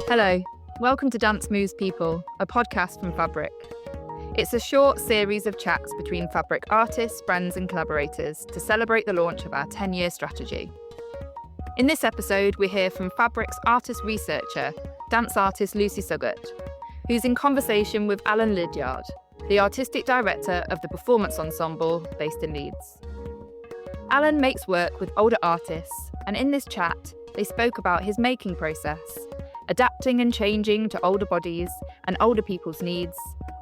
Hello, welcome to Dance Moves People, a podcast from Fabric. It's a short series of chats between Fabric artists, friends and collaborators to celebrate the launch of our 10-year strategy. In this episode, we hear from Fabric's artist researcher, dance artist Lucy Suggate, who's in conversation with Alan Lyddiard, the artistic director of the Performance Ensemble based in Leeds. Alan makes work with older artists, and in this chat, they spoke about his making process, adapting and changing to older bodies and older people's needs,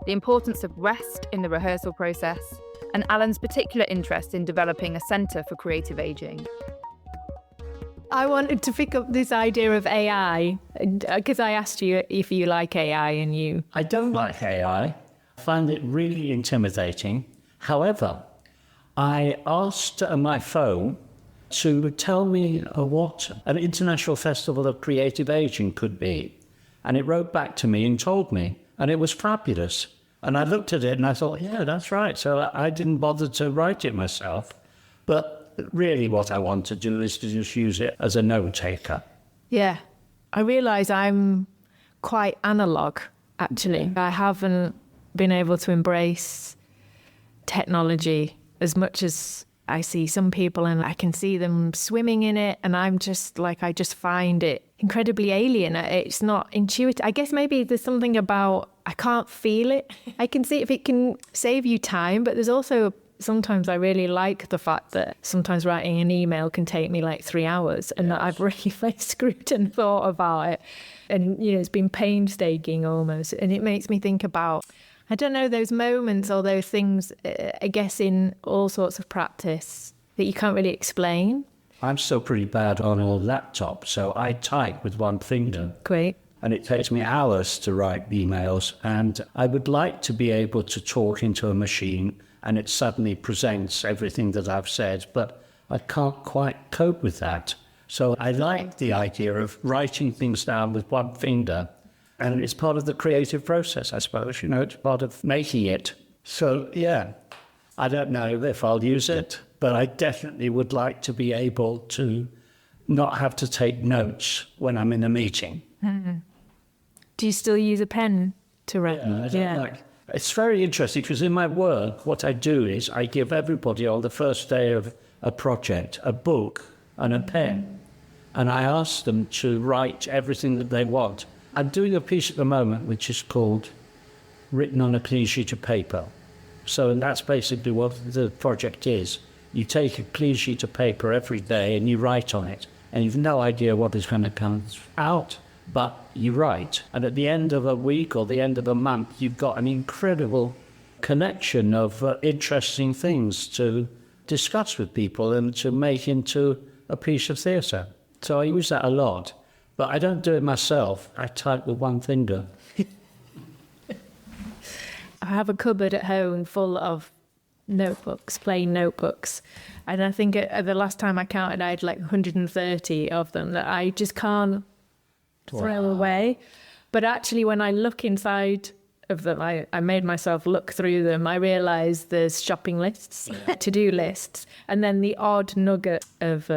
the importance of rest in the rehearsal process, and Alan's particular interest in developing a centre for creative ageing. I wanted to pick up this idea of AI, because I asked you if you like AI and you... I don't like AI. I find it really intimidating. However, I asked my phone to tell me what an international festival of creative aging could be. And it wrote back to me and told me, and it was fabulous. And I looked at it and I thought, yeah, that's right. So I didn't bother to write it myself. But really what I want to do is to just use it as a note taker. Yeah. I realise I'm quite analogue, actually. I haven't been able to embrace technology as much as I see some people, and I can see them swimming in it, and I'm just like, I just find it incredibly alien. It's not intuitive. I guess maybe there's something about, I can't feel it. I can see if it can save you time, but there's also, sometimes I really like the fact that sometimes writing an email can take me like 3 hours, and that I've really like screwed and thought about it. And, you know, it's been painstaking almost. And it makes me think about, I don't know, those moments or those things, I guess, in all sorts of practice that you can't really explain. I'm still pretty bad on a laptop, so I type with one finger. Great. And it takes me hours to write emails. And I would like to be able to talk into a machine and it suddenly presents everything that I've said, but I can't quite cope with that. So I like the idea of writing things down with one finger. And it's part of the creative process, I suppose, you know, it's part of making it. So, yeah, I don't know if I'll use it, but I definitely would like to be able to not have to take notes when I'm in a meeting. Mm-hmm. Do you still use a pen to write? Yeah. It's very interesting because in my work, what I do is I give everybody on the first day of a project a book and a pen, and I ask them to write everything that they want. I'm doing a piece at the moment which is called Written on a Clean Sheet of Paper. So that's basically what the project is. You take a clean sheet of paper every day and you write on it, and you've no idea what is going to come out, but you write. And at the end of a week or the end of a month, you've got an incredible connection of interesting things to discuss with people and to make into a piece of theatre. So I use that a lot. But I don't do it myself. I type with one finger. I have a cupboard at home full of notebooks, plain notebooks. And I think the last time I counted, I had like 130 of them that I just can't throw away. But actually, when I look inside of them, I made myself look through them. I realised there's shopping lists, to-do lists, and then the odd nugget of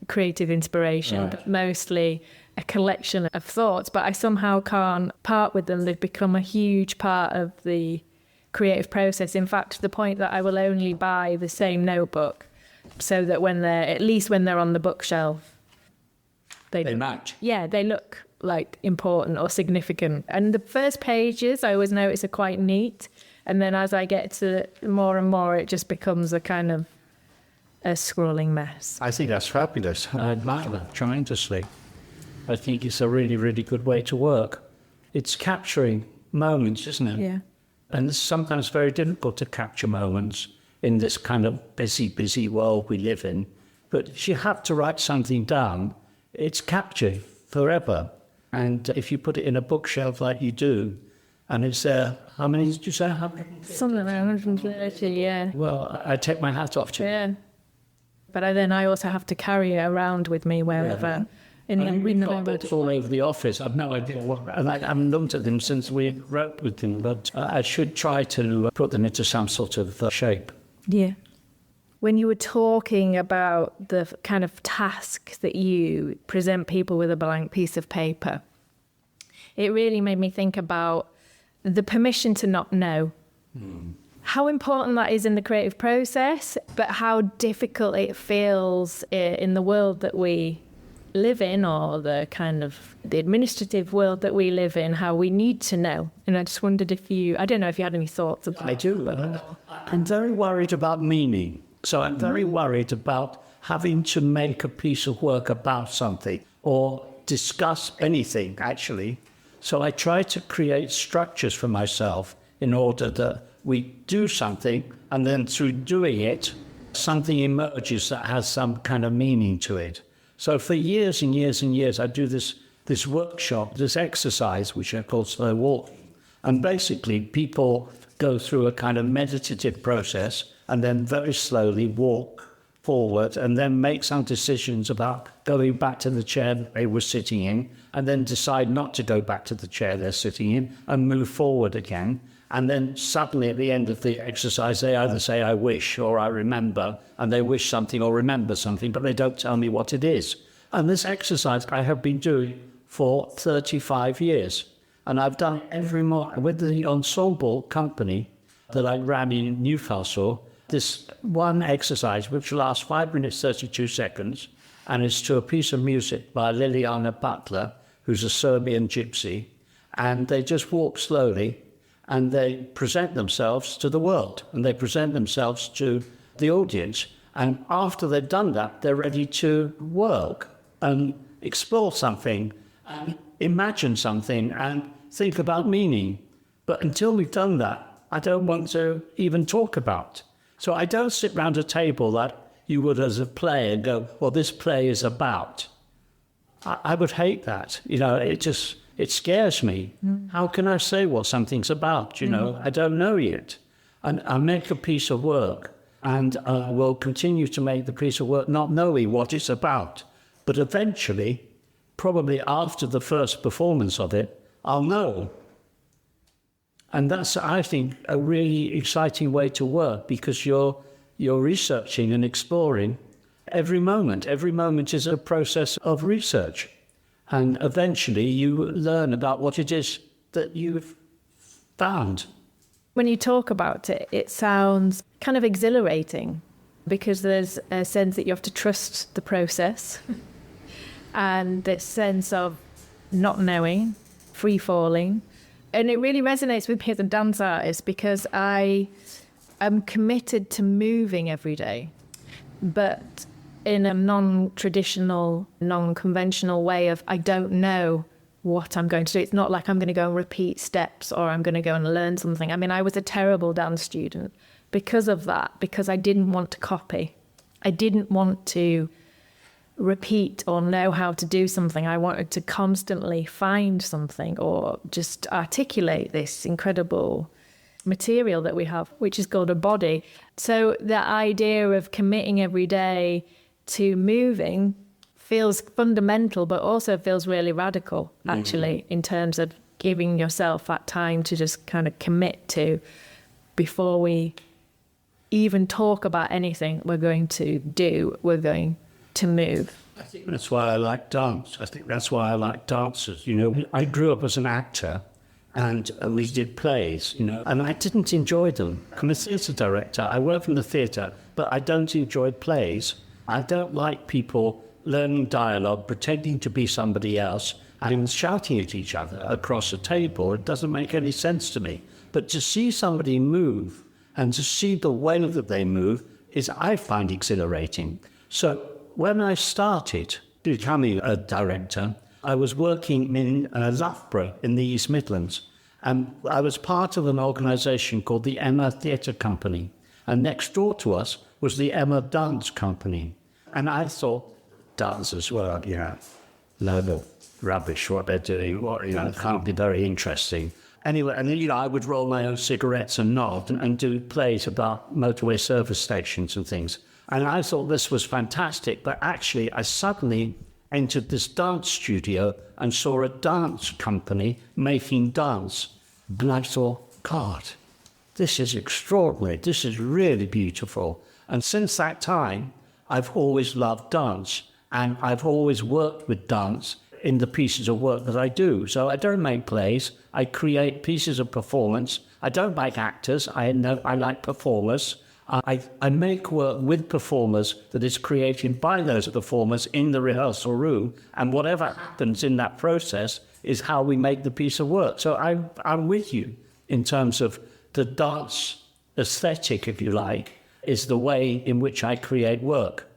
creative inspiration, but mostly a collection of thoughts, but I somehow can't part with them. They've become a huge part of the creative process. In fact, to the point that I will only buy the same notebook so that when they're on the bookshelf, they match. Yeah, they look like important or significant. And the first pages, I always notice, are quite neat. And then as I get to more and more, it just becomes a kind of a scrolling mess. I think that's fabulous. I admire that tremendously. I think it's a really, really good way to work. It's capturing moments, isn't it? Yeah. And it's sometimes very difficult to capture moments in this kind of busy world we live in. But if you have to write something down, it's captured forever. And if you put it in a bookshelf like you do, and it's there, how many did you say? 150? Something like 130, yeah. Well, I take my hat off to you. Yeah. But I also have to carry it around with me wherever. Yeah. In the books all over the office. I've no idea what, and I haven't looked at them since we wrote with them, but I should try to put them into some sort of shape. Yeah. when you were talking about the kind of task that you present people with a blank piece of paper, it really made me think about the permission to not know. How important that is in the creative process, but how difficult it feels in the world that we live in, or the kind of the administrative world that we live in, how we need to know. And I just wondered I don't know if you had any thoughts about I do. I'm very worried about meaning. So I'm very worried about having to make a piece of work about something or discuss anything, actually. So I try to create structures for myself in order that we do something, and then through doing it, something emerges that has some kind of meaning to it. So for years and years and years, I do this workshop, this exercise, which I call slow walking. And basically, people go through a kind of meditative process and then very slowly walk forward and then make some decisions about going back to the chair that they were sitting in, and then decide not to go back to the chair they're sitting in and move forward again. And then suddenly at the end of the exercise, they either say, I wish, or I remember, and they wish something or remember something, but they don't tell me what it is. And this exercise I have been doing for 35 years. And I've done every morning with the ensemble company that I ran in Newcastle, this one exercise, which lasts 5 minutes, 32 seconds, and it's to a piece of music by Liliana Butler, who's a Serbian gypsy, and they just walk slowly, and they present themselves to the world, and they present themselves to the audience. And after they've done that, they're ready to work and explore something, and imagine something, and think about meaning. But until we've done that, I don't want to even talk about. So I don't sit round a table that you would as a play and go, well, this play is about. I would hate that. You know, it scares me. How can I say what something's about? You know, I don't know yet. And I make a piece of work, and I will continue to make the piece of work not knowing what it's about. But eventually, probably after the first performance of it, I'll know. And that's, I think, a really exciting way to work, because you're researching and exploring every moment. Every moment is a process of research. And eventually you learn about what it is that you've found. When you talk about it, it sounds kind of exhilarating, because there's a sense that you have to trust the process and this sense of not knowing, free falling. And it really resonates with me as a dance artist, because I am committed to moving every day, but in a non-traditional, non-conventional way of, I don't know what I'm going to do. It's not like I'm going to go and repeat steps, or I'm going to go and learn something. I mean, I was a terrible dance student because of that, because I didn't want to copy. I didn't want to repeat or know how to do something. I wanted to constantly find something or just articulate this incredible material that we have, which is called a body. So the idea of committing every day to moving feels fundamental, but also feels really radical, actually, in terms of giving yourself that time to just kind of commit to, before we even talk about anything we're going to do, we're going to move. I think that's why I like dance. I think that's why I like dancers. You know, I grew up as an actor, and we did plays, you know, and I didn't enjoy them. I'm a theatre director. I work in the theatre, but I don't enjoy plays. I don't like people learning dialogue, pretending to be somebody else, and shouting at each other across a table. It doesn't make any sense to me. But to see somebody move, and to see the way that they move, is, I find, exhilarating. So when I started becoming a director, I was working in Loughborough in the East Midlands, and I was part of an organisation called the Emma Theatre Company, and next door to us was the Emma Dance Company. And I thought, dancers, well, you know, load of rubbish, what they're doing, what, you know, it can't be very interesting. Anyway, and then, you know, I would roll my own cigarettes and nod and do plays about motorway service stations and things. And I thought this was fantastic, but actually I suddenly entered this dance studio and saw a dance company making dance. And I thought, God, this is extraordinary. This is really beautiful. And since that time, I've always loved dance, and I've always worked with dance in the pieces of work that I do. So I don't make plays, I create pieces of performance. I don't like actors, I like performers. I make work with performers that is created by those performers in the rehearsal room, and whatever happens in that process is how we make the piece of work. So I'm with you in terms of the dance aesthetic, if you like, is the way in which I create work.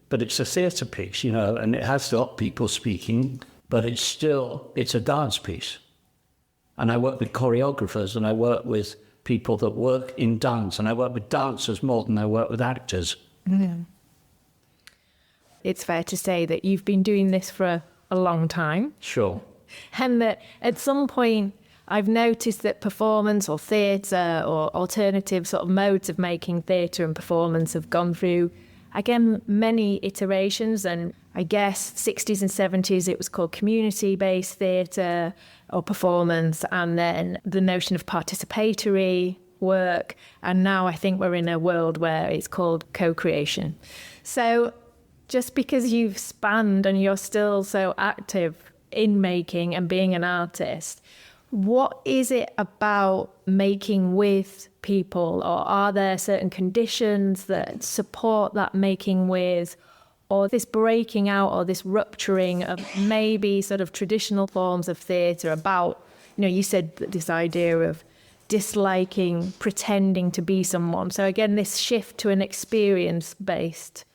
But it's a theatre piece, and it has got people speaking, but it's a dance piece. And I work with choreographers, and I work with people that work in dance, and I work with dancers more than I work with actors. Mm. It's fair to say that you've been doing this for a long time. Sure. And that at some point I've noticed that performance or theatre or alternative sort of modes of making theatre and performance have gone through, again, many iterations. And I guess 60s and 70s it was called community-based theatre or performance, and then the notion of participatory work. And now I think we're in a world where it's called co-creation. So just because you've spanned and you're still so active in making and being an artist, what is it about making with people, or are there certain conditions that support that making with, or this breaking out or this rupturing of maybe sort of traditional forms of theatre about, you said this idea of disliking pretending to be someone. So again, this shift to an experience-based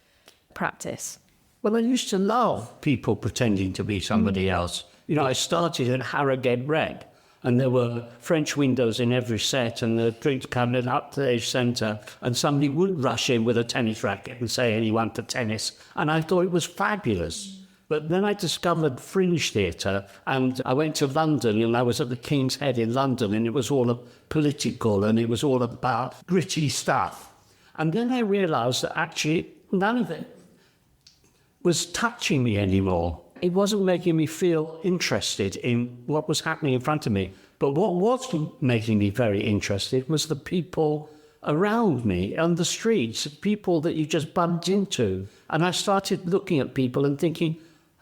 practice. Well, I used to love people pretending to be somebody else. I started at Harrogate Rec, and there were French windows in every set and the drinks cabinet up to the age centre, and somebody would rush in with a tennis racket and say anyone to tennis, and I thought it was fabulous. But then I discovered fringe theatre, and I went to London, and I was at the King's Head in London, and it was all political, and it was all about gritty stuff. And then I realised that actually none of it was touching me anymore. It wasn't making me feel interested in what was happening in front of me. But what was making me very interested was the people around me on the streets, people that you just bumped into. And I started looking at people and thinking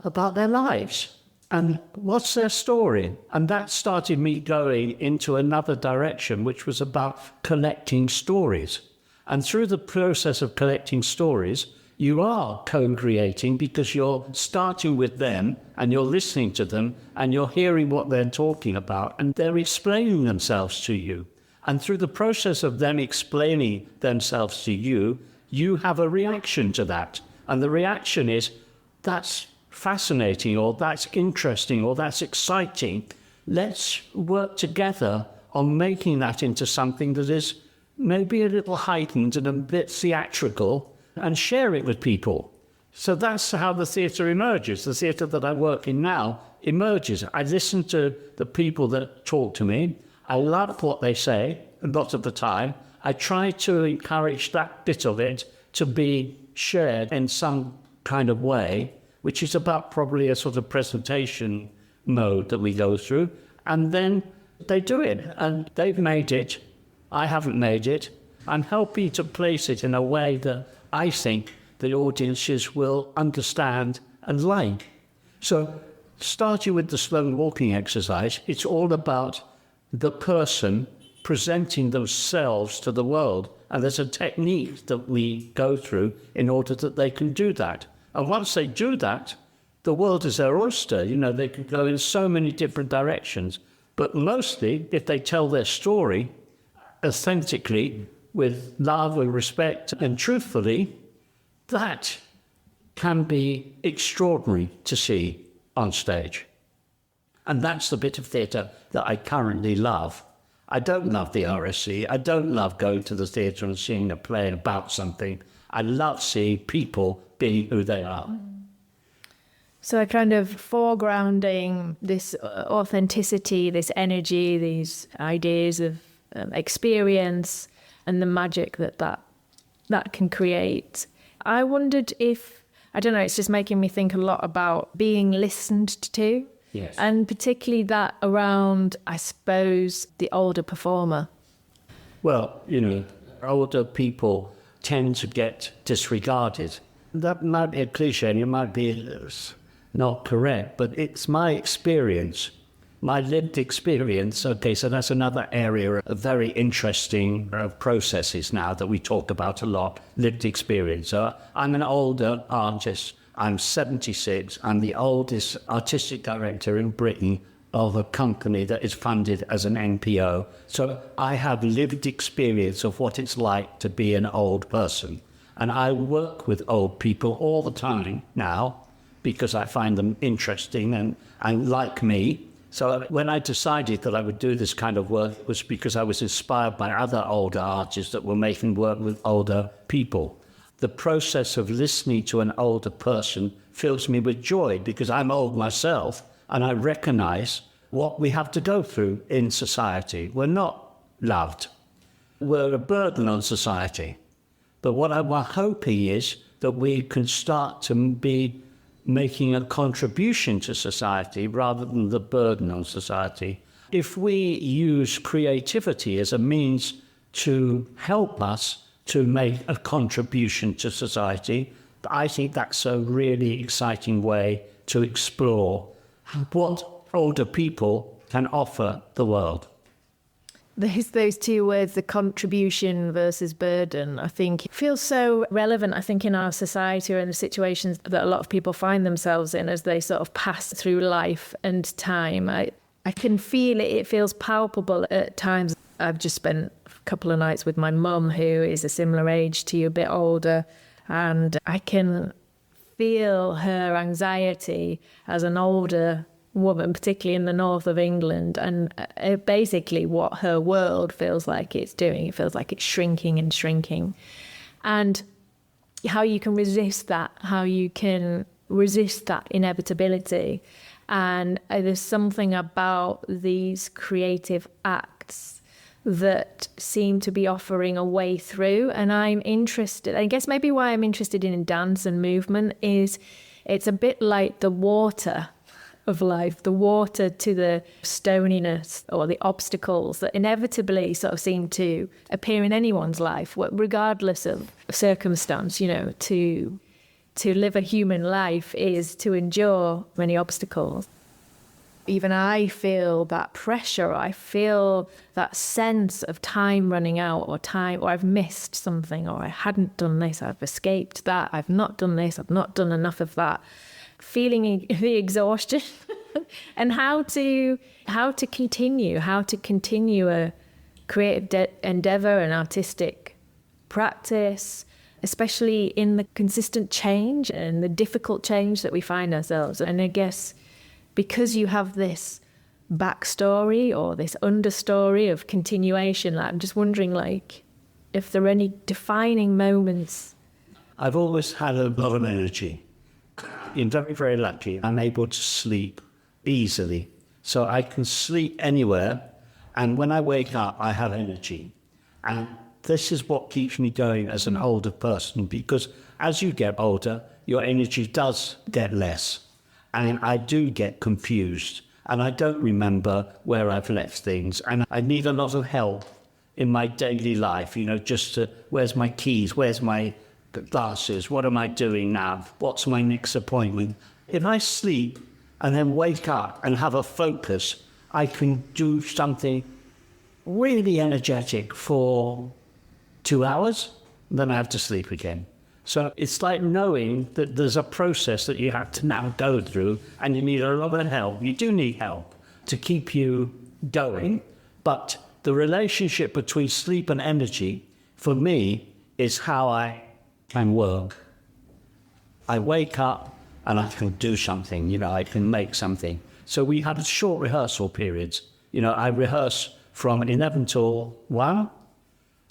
about their lives and what's their story. And that started me going into another direction, which was about collecting stories. And through the process of collecting stories, you are co-creating, because you're starting with them and you're listening to them and you're hearing what they're talking about, and they're explaining themselves to you. And through the process of them explaining themselves to you, you have a reaction to that. And the reaction is, that's fascinating, or that's interesting, or that's exciting. Let's work together on making that into something that is maybe a little heightened and a bit theatrical, and share it with people. So that's how the theatre emerges. The theatre that I work in now emerges. I listen to the people that talk to me. I love what they say a lot of the time. I try to encourage that bit of it to be shared in some kind of way, which is about probably a sort of presentation mode that we go through. And then they do it, and they've made it. I haven't made it. I'm helping to place it in a way that I think the audiences will understand and like. So, starting with the slow walking exercise, it's all about the person presenting themselves to the world. And there's a technique that we go through in order that they can do that. And once they do that, the world is their oyster. They can go in so many different directions. But mostly, if they tell their story authentically, with love and respect and truthfully, that can be extraordinary to see on stage. And that's the bit of theatre that I currently love. I don't love the RSC. I don't love going to the theatre and seeing a play about something. I love seeing people being who they are. So a kind of foregrounding this authenticity, this energy, these ideas of experience, and the magic that can create. I wondered if, I don't know, it's just making me think a lot about being listened to. Yes. And particularly that around, I suppose, the older performer. Well, older people tend to get disregarded. That might be a cliche and it might be not correct, but it's my experience, my lived experience. Okay, so that's another area of very interesting processes now that we talk about a lot, lived experience. So I'm an older artist. I'm 76. I'm the oldest artistic director in Britain of a company that is funded as an NPO. So I have lived experience of what it's like to be an old person. And I work with old people all the time now because I find them interesting and like me. So when I decided that I would do this kind of work, it was because I was inspired by other older artists that were making work with older people. The process of listening to an older person fills me with joy because I'm old myself and I recognize what we have to go through in society. We're not loved. We're a burden on society. But what I'm hoping is that we can start to be making a contribution to society rather than the burden on society. If we use creativity as a means to help us to make a contribution to society, I think that's a really exciting way to explore what older people can offer the world. There's those two words, the contribution versus burden, I think feels so relevant, I think, in our society or in the situations that a lot of people find themselves in as they sort of pass through life and time. I can feel it. It feels palpable at times. I've just spent a couple of nights with my mum, who is a similar age to you, a bit older, and I can feel her anxiety as an older woman, particularly in the north of England, and basically what her world feels like it's doing. It feels like it's shrinking and shrinking. And how you can resist that, inevitability. And there's something about these creative acts that seem to be offering a way through. And I'm interested, I guess maybe why I'm interested in dance and movement is it's a bit like the water of life, the water to the stoniness or the obstacles that inevitably sort of seem to appear in anyone's life, regardless of circumstance. You know, to live a human life is to endure many obstacles. Even I feel that pressure. I feel that sense of time running out, or I've missed something, or I hadn't done this, I've escaped that, I've not done this, I've not done enough of that. Feeling the exhaustion and how to continue a creative endeavor and artistic practice, especially in the consistent change and the difficult change that we find ourselves. And I guess because you have this backstory or this understory of continuation, I'm just wondering, like, if there are any defining moments. I've always had a lot of energy. I'm very, very lucky. I'm able to sleep easily. So I can sleep anywhere. And when I wake up, I have energy. And this is what keeps me going as an older person, because as you get older, your energy does get less. And I do get confused. And I don't remember where I've left things. And I need a lot of help in my daily life, just to, where's my keys? Where's my glasses? What am I doing now? What's my next appointment? If I sleep and then wake up and have a focus, I can do something really energetic for 2 hours, then I have to sleep again. So it's like knowing that there's a process that you have to now go through, and you need a lot of help. You do need help to keep you going, but the relationship between sleep and energy, for me, is how I can work. I wake up and I can do something, I can make something. So we had short rehearsal periods. I rehearse from 11 till 1,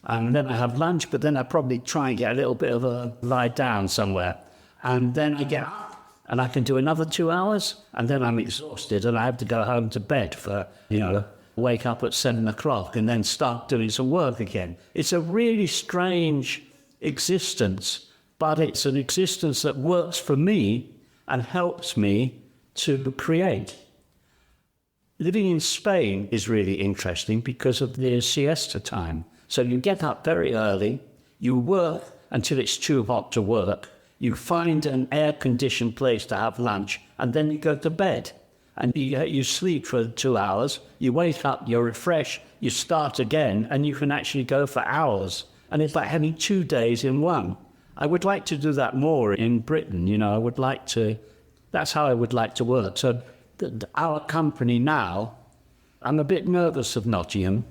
and then I have lunch, but then I probably try and get a little bit of a lie down somewhere. And then I get up and I can do another 2 hours, and then I'm exhausted and I have to go home to bed for, wake up at 7 o'clock and then start doing some work again. It's a really strange existence, but it's an existence that works for me and helps me to create. Living in Spain is really interesting because of the siesta time. So you get up very early, you work until it's too hot to work. You find an air-conditioned place to have lunch, and then you go to bed. And you sleep for 2 hours, you wake up, you're refreshed, you start again, and you can actually go for hours. And it's like having 2 days in one. I would like to do that more in Britain, I would like to, that's how I would like to work. So our company now, I'm a bit nervous of Nottingham,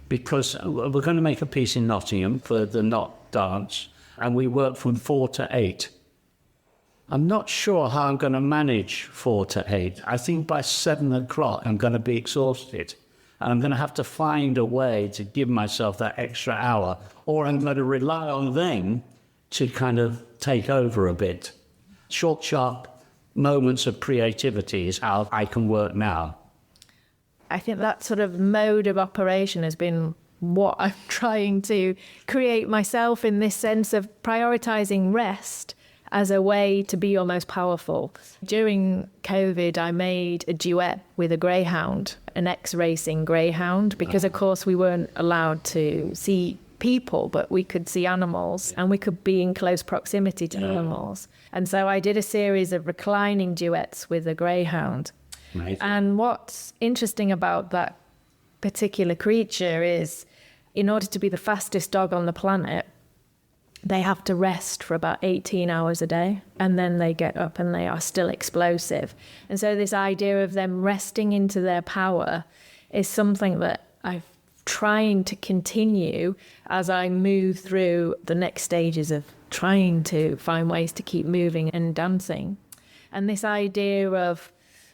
because we're going to make a piece in Nottingham for the nottdance, and we work from 4 to 8. I'm not sure how I'm going to manage 4 to 8. I think by 7 o'clock I'm going to be exhausted. And I'm going to have to find a way to give myself that extra hour, or I'm going to rely on them to kind of take over a bit. Short, sharp moments of creativity is how I can work now. I think that sort of mode of operation has been what I'm trying to create myself, in this sense of prioritizing rest as a way to be your most powerful. During COVID, I made a duet with a greyhound, an ex-racing greyhound, because of course we weren't allowed to see people, but we could see animals, and we could be in close proximity to animals. And so I did a series of reclining duets with a greyhound. Amazing. And what's interesting about that particular creature is, in order to be the fastest dog on the planet, they have to rest for about 18 hours a day, and then they get up and they are still explosive. And so this idea of them resting into their power is something that I'm trying to continue as I move through the next stages of trying to find ways to keep moving and dancing. And this idea of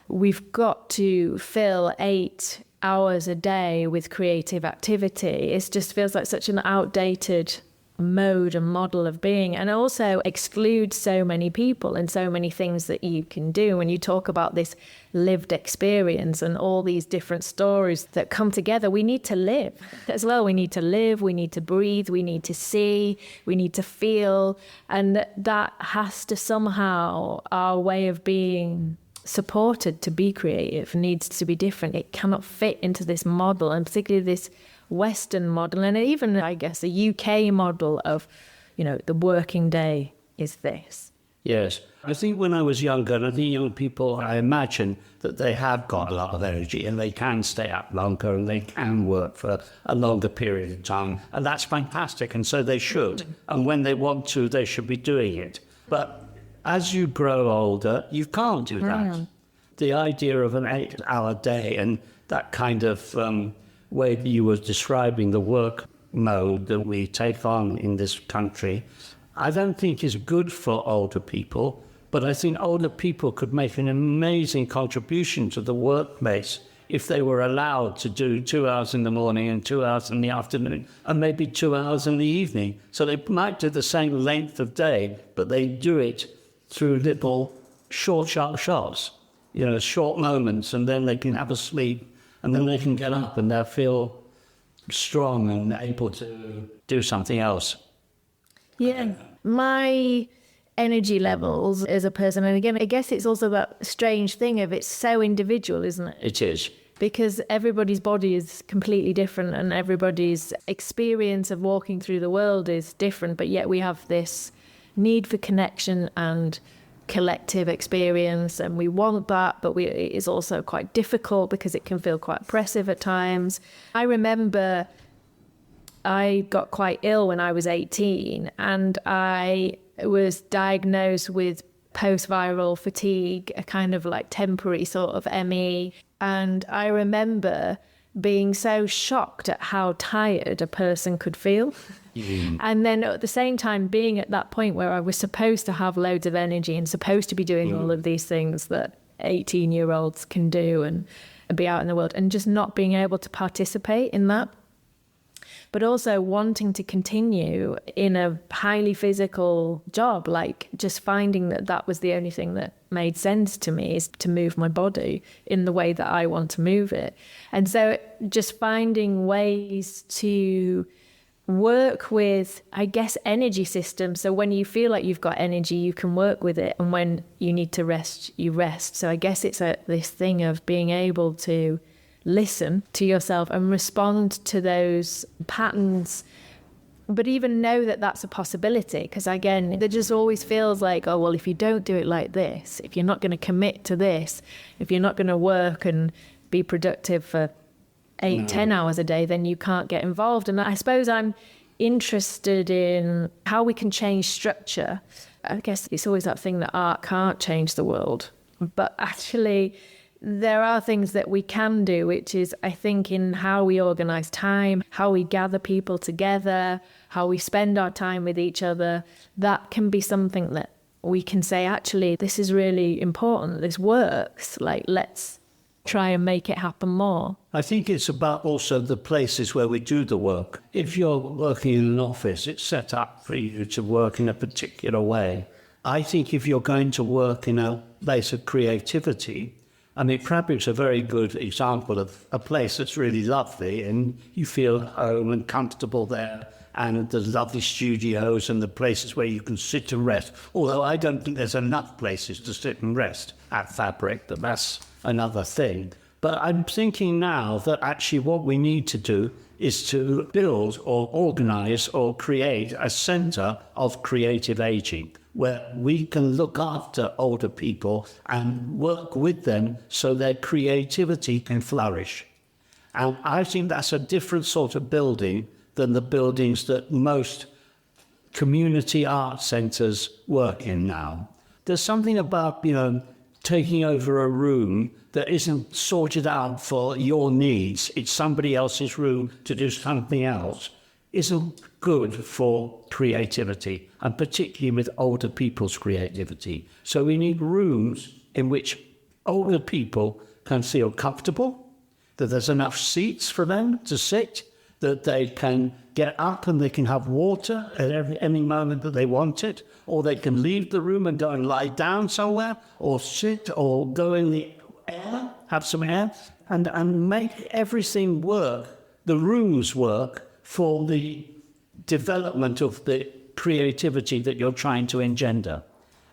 we've got to fill 8 hours a day with creative activity, it just feels like such an outdated mode and model of being, and also excludes so many people and so many things that you can do. When you talk about this lived experience and all these different stories that come together, we need to live as well. We need to live, we need to breathe, we need to see, we need to feel, and that has to somehow, our way of being supported to be creative needs to be different. It cannot fit into this model, and particularly this Western model, and even, I guess, a UK model of, the working day is this. Yes. I think when I was younger, and I think young people, I imagine that they have got a lot of energy and they can stay up longer and they can work for a longer period of time. And that's fantastic. And so they should. And when they want to, they should be doing it. But as you grow older, you can't do that. The idea of an 8-hour day and that kind of way that you were describing the work mode that we take on in this country, I don't think is good for older people, but I think older people could make an amazing contribution to the workplace if they were allowed to do 2 hours in the morning and 2 hours in the afternoon and maybe 2 hours in the evening. So they might do the same length of day, but they do it through little short, sharp shots, short moments, and then they can have a sleep, and then they can get up and they'll feel strong and able to do something else. Yeah. My energy levels as a person, and again, I guess it's also that strange thing of it's so individual, isn't it? It is. Because everybody's body is completely different and everybody's experience of walking through the world is different, but yet we have this need for connection and collective experience, and we want that, but it is also quite difficult because it can feel quite oppressive at times. I remember I got quite ill when I was 18, and I was diagnosed with post-viral fatigue, a kind of like temporary sort of ME. And I remember being so shocked at how tired a person could feel. And then at the same time being at that point where I was supposed to have loads of energy and supposed to be doing all of these things that 18-year-olds can do and be out in the world, and just not being able to participate in that. But also wanting to continue in a highly physical job, like just finding that was the only thing that made sense to me, is to move my body in the way that I want to move it. And so just finding ways to work with, I guess, energy systems. So when you feel like you've got energy, you can work with it. And when you need to rest, you rest. So I guess it's this thing of being able to listen to yourself and respond to those patterns but even know that that's a possibility, because again, there just always feels like, oh, well, if you don't do it like this, if you're not going to commit to this, if you're not going to work and be productive for 10 hours a day, then you can't get involved. And I suppose I'm interested in how we can change structure. I guess it's always that thing that art can't change the world, but actually there are things that we can do, which is, I think, in how we organise time, how we gather people together, how we spend our time with each other. That can be something that we can say, actually, this is really important, this works, like, let's try and make it happen more. I think it's about also the places where we do the work. If you're working in an office, it's set up for you to work in a particular way. I think if you're going to work in a place of creativity, I mean, Fabric's a very good example of a place that's really lovely and you feel home and comfortable there, and there's lovely studios and the places where you can sit and rest. Although I don't think there's enough places to sit and rest at Fabric, that's another thing. But I'm thinking now that actually what we need to do is to build or organise or create a centre of creative ageing, where we can look after older people and work with them so their creativity can flourish. And I think that's a different sort of building than the buildings that most community art centres work in now. There's something about, taking over a room that isn't sorted out for your needs, it's somebody else's room to do something else, isn't good for creativity, and particularly with older people's creativity. So we need rooms in which older people can feel comfortable, that there's enough seats for them to sit, that they can get up and they can have water at any moment that they want it, or they can leave the room and go and lie down somewhere, or sit, or go in the air, have some air, and make everything work, the rooms work, for the development of the creativity that you're trying to engender.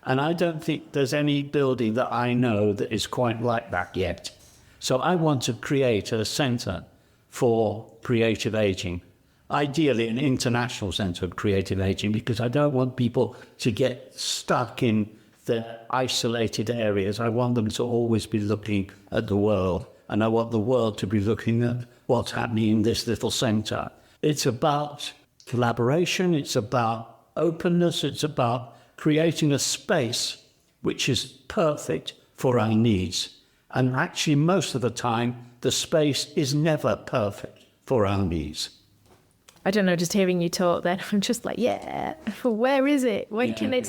And I don't think there's any building that I know that is quite like that yet. So I want to create a centre for creative ageing, ideally an international centre of creative ageing, because I don't want people to get stuck in their isolated areas. I want them to always be looking at the world, and I want the world to be looking at what's happening in this little centre. It's about collaboration, it's about openness, it's about creating a space which is perfect for our needs. And actually, most of the time, the space is never perfect for our needs. I don't know, just hearing you talk then, I'm just like, yeah, where is it? When can it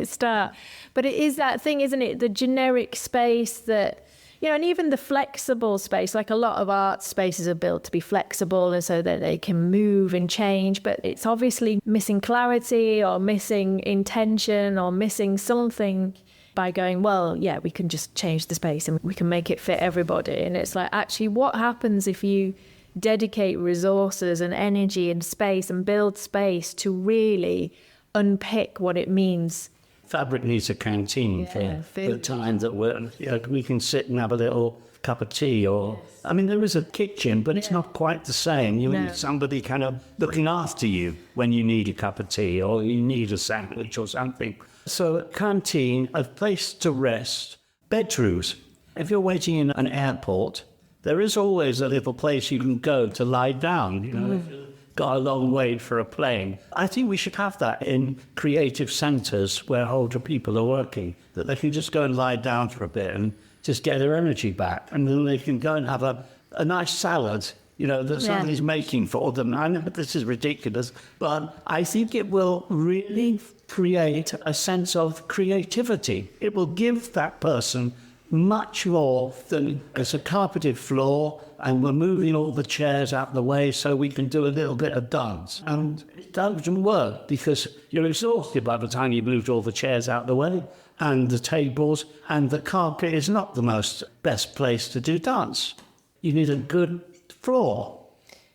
start? But it is that thing, isn't it? The generic space that, and even the flexible space, like a lot of art spaces are built to be flexible and so that they can move and change, but it's obviously missing clarity or missing intention or missing something by going, well, yeah, we can just change the space and we can make it fit everybody. And it's like, actually, what happens if you dedicate resources and energy and space and build space to really unpick what it means? Fabric needs a canteen for the time that we can sit and have a little cup of tea, or I mean, there is a kitchen, but it's not quite the same. You need somebody kind of looking after you when you need a cup of tea or you need a sandwich or something. So a canteen, a place to rest, bedrooms. If you're waiting in an airport, there is always a little place you can go to lie down, if you've got a long wait for a plane. I think we should have that in creative centres where older people are working, that they can just go and lie down for a bit and just get their energy back. And then they can go and have a nice salad, that somebody's making for them. I know this is ridiculous, but I think it will really create a sense of creativity. It will give that person much more than it's a carpeted floor and we're moving all the chairs out of the way so we can do a little bit of dance. And it doesn't work because you're exhausted by the time you've moved all the chairs out of the way and the tables, and the carpet is not the best place to do dance. You need a good floor.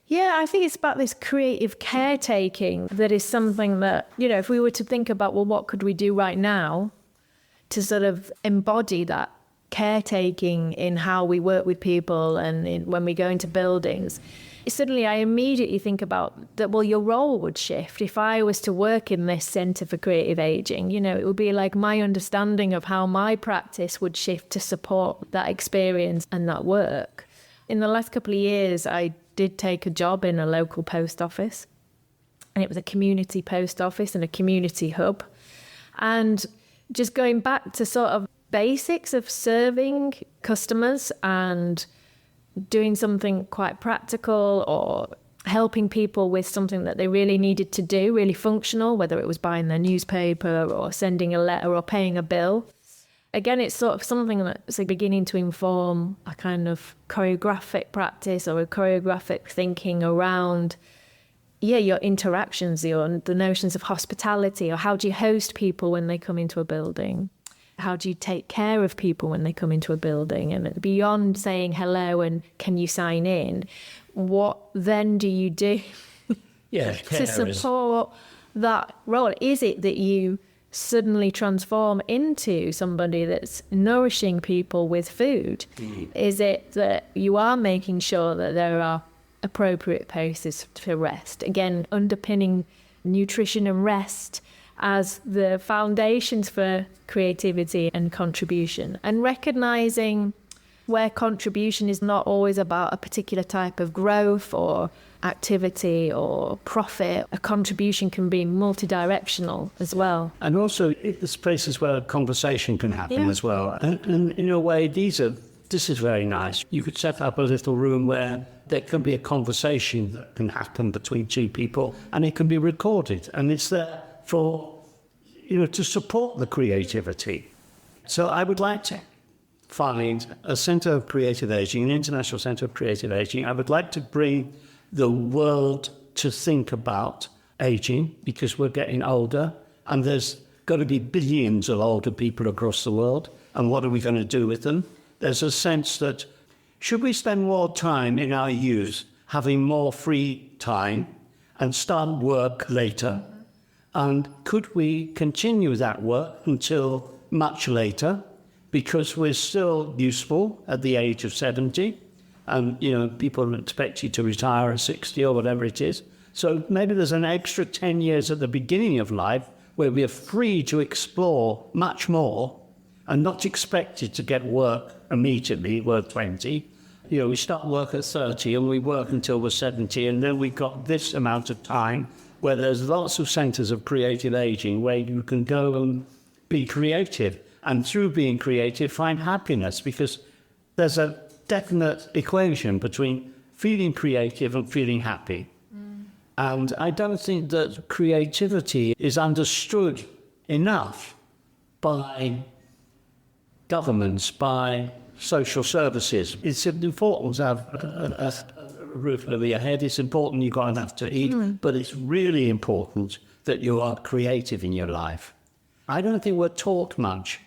Yeah, I think it's about this creative caretaking that is something that, if we were to think about, well, what could we do right now to sort of embody that caretaking in how we work with people and when we go into buildings, suddenly I immediately think about that, well, your role would shift. If I was to work in this Centre for Creative Ageing, you know, it would be like my understanding of how my practice would shift to support that experience and that work. In the last couple of years, I did take a job in a local post office, and it was a community post office and a community hub. And just going back to sort of basics of serving customers and doing something quite practical or helping people with something that they really needed to do, really functional, whether it was buying their newspaper or sending a letter or paying a bill. Again, it's sort of something that's beginning to inform a kind of choreographic practice or a choreographic thinking around, your interactions, the notions of hospitality, or how do you host people when they come into a building? How do you take care of people when they come into a building? And beyond saying hello and can you sign in, what then do you do to support that role? Is it that you suddenly transform into somebody that's nourishing people with food? Is it that you are making sure that there are appropriate places for rest? Again, underpinning nutrition and rest as the foundations for creativity and contribution, and recognizing where contribution is not always about a particular type of growth or activity or profit. A contribution can be multidirectional as well. And also, there's places where conversation can happen as well. And in a way, this is very nice. You could set up a little room where there can be a conversation that can happen between two people, and it can be recorded, and it's there for, to support the creativity. So I would like to find a Centre of Creative Ageing, an international Centre of Creative Ageing. I would like to bring the world to think about ageing, because we're getting older, and there's got to be billions of older people across the world, and what are we going to do with them? There's a sense that should we spend more time in our youth having more free time and start work later? And could we continue that work until much later, because we're still useful at the age of 70, and people expect you to retire at 60 or whatever it is. So maybe there's an extra 10 years at the beginning of life where we're free to explore much more and not expected to get work immediately. We're 20. We start work at 30 and we work until we're 70, and then we've got this amount of time where there's lots of centres of creative ageing where you can go and be creative, and through being creative find happiness, because there's a definite equation between feeling creative and feeling happy. And I don't think that creativity is understood enough by governments, by social services. It's important to have a roof over your head. It's important you've got enough to eat, but it's really important that you are creative in your life. I don't think we're taught much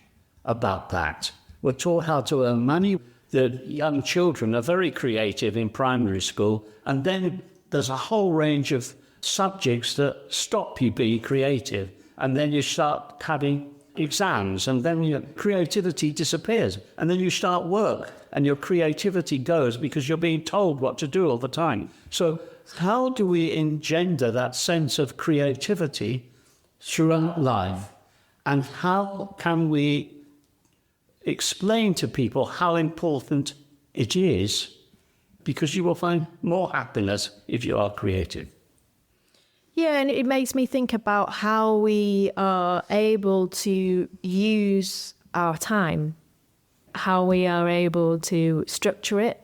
about that. We're taught how to earn money. The young children are very creative in primary school, and then there's a whole range of subjects that stop you being creative, and then you start having exams, and then your creativity disappears, and then you start work and your creativity goes because you're being told what to do all the time. So how do we engender that sense of creativity throughout life, and how can we explain to people how important it is, because you will find more happiness if you are creative. Yeah, and it makes me think about how we are able to use our time, how we are able to structure it,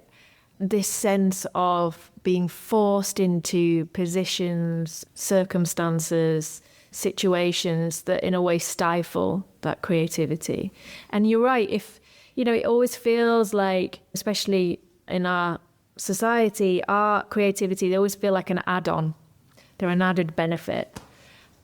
this sense of being forced into positions, circumstances, situations that in a way stifle that creativity. And you're right, it always feels like, especially in our society, our creativity, they always feel like an add-on. They're an added benefit,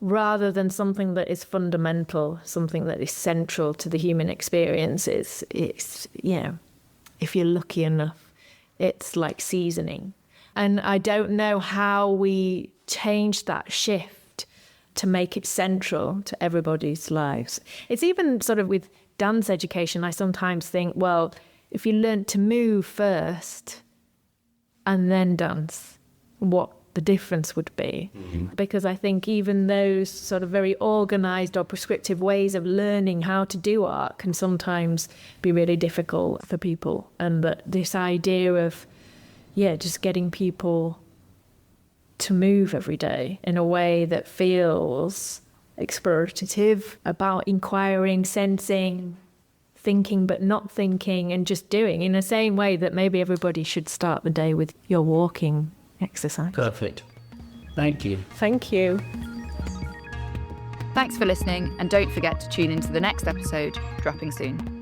rather than something that is fundamental, something that is central to the human experience. It's if you're lucky enough, it's like seasoning. And I don't know how we change that shift to make it central to everybody's lives. It's even sort of with dance education, I sometimes think, well, if you learn to move first and then dance, what the difference would be. Because I think even those sort of very organised or prescriptive ways of learning how to do art can sometimes be really difficult for people. And that this idea of, just getting people to move every day in a way that feels explorative, about inquiring, sensing, thinking but not thinking, and just doing, in the same way that maybe everybody should start the day with your walking exercise. Perfect. Thank you. Thank you. Thanks for listening, and don't forget to tune into the next episode, dropping soon.